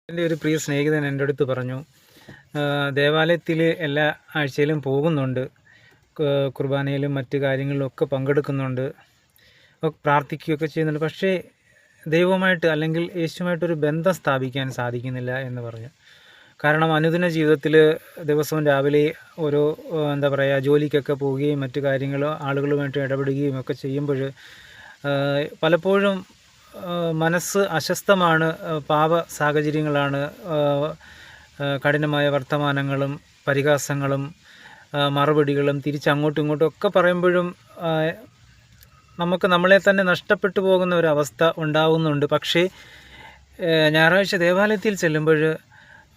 എൻ്റെ ഒരു പ്രിയ സ്നേഹിതൻ എൻ്റെ അടുത്ത് പറഞ്ഞു, ദേവാലയത്തിൽ എല്ലാ ആഴ്ചയിലും പോകുന്നുണ്ട്, കുർബാനയിലും മറ്റ് കാര്യങ്ങളിലൊക്കെ പങ്കെടുക്കുന്നുണ്ട്, പ്രാർത്ഥിക്കുകയൊക്കെ ചെയ്യുന്നുണ്ട്. പക്ഷേ ദൈവവുമായിട്ട് അല്ലെങ്കിൽ യേശുവുമായിട്ടൊരു ബന്ധം സ്ഥാപിക്കാൻ സാധിക്കുന്നില്ല എന്ന് പറഞ്ഞു. കാരണം അനുദിന ജീവിതത്തിൽ ദിവസവും രാവിലെ ഓരോ ജോലിക്കൊക്കെ പോവുകയും മറ്റു ആളുകളുമായിട്ട് ഇടപെടുകയും ഒക്കെ ചെയ്യുമ്പോൾ പലപ്പോഴും മനസ്സ് അസ്വസ്ഥമാണ്. പാപ സാഹചര്യങ്ങളാണ്, കഠിനമായ വർത്തമാനങ്ങളും പരിഹാസങ്ങളും മറുപടികളും തിരിച്ചങ്ങോട്ടും ഇങ്ങോട്ടും ഒക്കെ പറയുമ്പോഴും നമുക്ക് നമ്മളെ തന്നെ നഷ്ടപ്പെട്ടു പോകുന്ന ഒരവസ്ഥ ഉണ്ടാകുന്നുണ്ട്. പക്ഷേ ഞായറാഴ്ച ദേവാലയത്തിൽ ചെല്ലുമ്പോൾ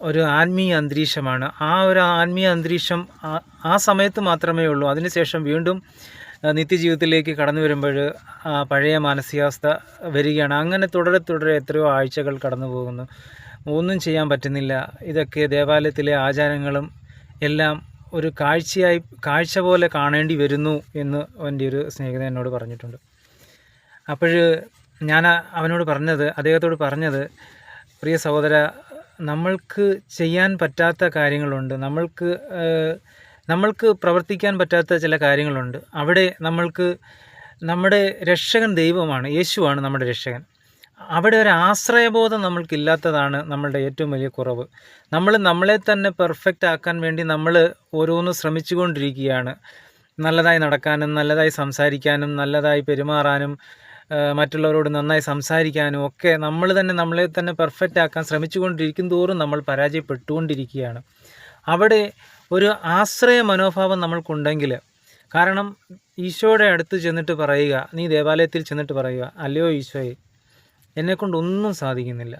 ഒരു ആത്മീയ അന്തരീക്ഷമാണ്. ആ ഒരു ആത്മീയ അന്തരീക്ഷം ആ സമയത്ത് മാത്രമേ ഉള്ളൂ. അതിനുശേഷം വീണ്ടും നിത്യജീവിതത്തിലേക്ക് കടന്നു വരുമ്പോൾ പഴയ മാനസികാവസ്ഥ വരികയാണ്. അങ്ങനെ തുടരെ എത്രയോ ആഴ്ചകൾ കടന്നു പോകുന്നു, ഒന്നും ചെയ്യാൻ പറ്റുന്നില്ല. ഇതൊക്കെ ദേവാലയത്തിലെ ആചാരങ്ങളും എല്ലാം ഒരു കാഴ്ച പോലെ കാണേണ്ടി വരുന്നു എന്ന് എൻ്റെ ഒരു സ്നേഹിതൻ എന്നോട് പറഞ്ഞിട്ടുണ്ട്. അപ്പോൾ ഞാൻ അദ്ദേഹത്തോട് പറഞ്ഞത്, പ്രിയ സഹോദര, നമ്മൾക്ക് ചെയ്യാൻ പറ്റാത്ത കാര്യങ്ങളുണ്ട്, നമ്മൾക്ക് പ്രവർത്തിക്കാൻ പറ്റാത്ത ചില കാര്യങ്ങളുണ്ട്. അവിടെ നമ്മുടെ രക്ഷകൻ ദൈവമാണ്, യേശുവാണ് നമ്മുടെ രക്ഷകൻ. അവിടെ ഒരു ആശ്രയബോധം നമ്മൾക്കില്ലാത്തതാണ് നമ്മളുടെ ഏറ്റവും വലിയ കുറവ്. നമ്മളെ തന്നെ പെർഫെക്റ്റ് ആക്കാൻ വേണ്ടി നമ്മൾ ഓരോന്ന് ശ്രമിച്ചുകൊണ്ടിരിക്കുകയാണ്. നല്ലതായി നടക്കാനും നല്ലതായി സംസാരിക്കാനും നല്ലതായി പെരുമാറാനും മറ്റുള്ളവരോട് നന്നായി സംസാരിക്കാനും ഒക്കെ നമ്മളെ തന്നെ പെർഫെക്റ്റ് ആക്കാൻ ശ്രമിച്ചുകൊണ്ടിരിക്കും തോറും നമ്മൾ പരാജയപ്പെട്ടുകൊണ്ടിരിക്കുകയാണ്. അവിടെ ഒരു ആശ്രയ മനോഭാവം നമ്മൾക്കുണ്ടെങ്കിൽ, കാരണം ഈശോയുടെ അടുത്ത് ചെന്നിട്ട് പറയുക, നീ ദേവാലയത്തിൽ ചെന്നിട്ട് പറയുക, അല്ലയോ ഈശോയെ, എന്നെക്കൊണ്ടൊന്നും സാധിക്കുന്നില്ല,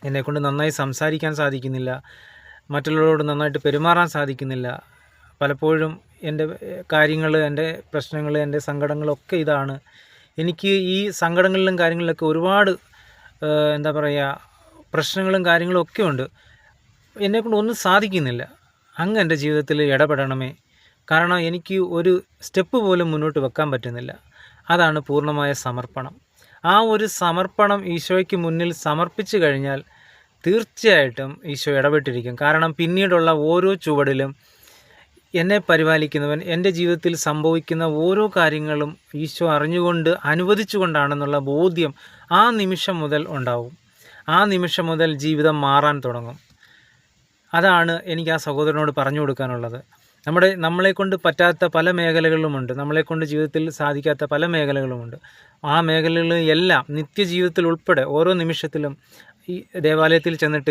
എന്നെക്കൊണ്ട് നന്നായി സംസാരിക്കാൻ സാധിക്കുന്നില്ല, മറ്റുള്ളവരോട് നന്നായിട്ട് പെരുമാറാൻ സാധിക്കുന്നില്ല, പലപ്പോഴും എൻ്റെ കാര്യങ്ങൾ, എൻ്റെ പ്രശ്നങ്ങൾ, എൻ്റെ സങ്കടങ്ങളൊക്കെ ഇതാണ്, എനിക്ക് ഈ സങ്കടങ്ങളിലും കാര്യങ്ങളിലൊക്കെ ഒരുപാട് പ്രശ്നങ്ങളും കാര്യങ്ങളും ഒക്കെ ഉണ്ട്, എന്നെക്കൊണ്ട് ഒന്നും സാധിക്കുന്നില്ല, അങ്ങ് എൻ്റെ ജീവിതത്തിൽ ഇടപെടണമേ, കാരണം എനിക്ക് ഒരു സ്റ്റെപ്പ് പോലും മുന്നോട്ട് വെക്കാൻ പറ്റുന്നില്ല. അതാണ് പൂർണ്ണമായ സമർപ്പണം. ആ ഒരു സമർപ്പണം ഈശോയ്ക്ക് മുന്നിൽ സമർപ്പിച്ചു കഴിഞ്ഞാൽ തീർച്ചയായിട്ടും ഈശോ ഇടപെട്ടിരിക്കും. കാരണം പിന്നീടുള്ള ഓരോ ചുവടിലും എന്നെ പരിപാലിക്കുന്നവൻ, എൻ്റെ ജീവിതത്തിൽ സംഭവിക്കുന്ന ഓരോ കാര്യങ്ങളും ഈശോ അറിഞ്ഞുകൊണ്ട് അനുവദിച്ചുകൊണ്ടാണെന്നുള്ള ബോധ്യം ആ നിമിഷം മുതൽ ഉണ്ടാവും. ആ നിമിഷം മുതൽ ജീവിതം മാറാൻ തുടങ്ങും. അതാണ് എനിക്ക് ആ സഹോദരനോട് പറഞ്ഞു കൊടുക്കാനുള്ളത്. നമ്മളെക്കൊണ്ട് പറ്റാത്ത പല മേഖലകളുമുണ്ട്, നമ്മളെക്കൊണ്ട് ജീവിതത്തിൽ സാധിക്കാത്ത പല മേഖലകളുമുണ്ട്. ആ മേഖലകളിലെല്ലാം നിത്യജീവിതത്തിൽ ഉൾപ്പെടെ ഓരോ നിമിഷത്തിലും ഈ ദേവാലയത്തിൽ ചെന്നിട്ട്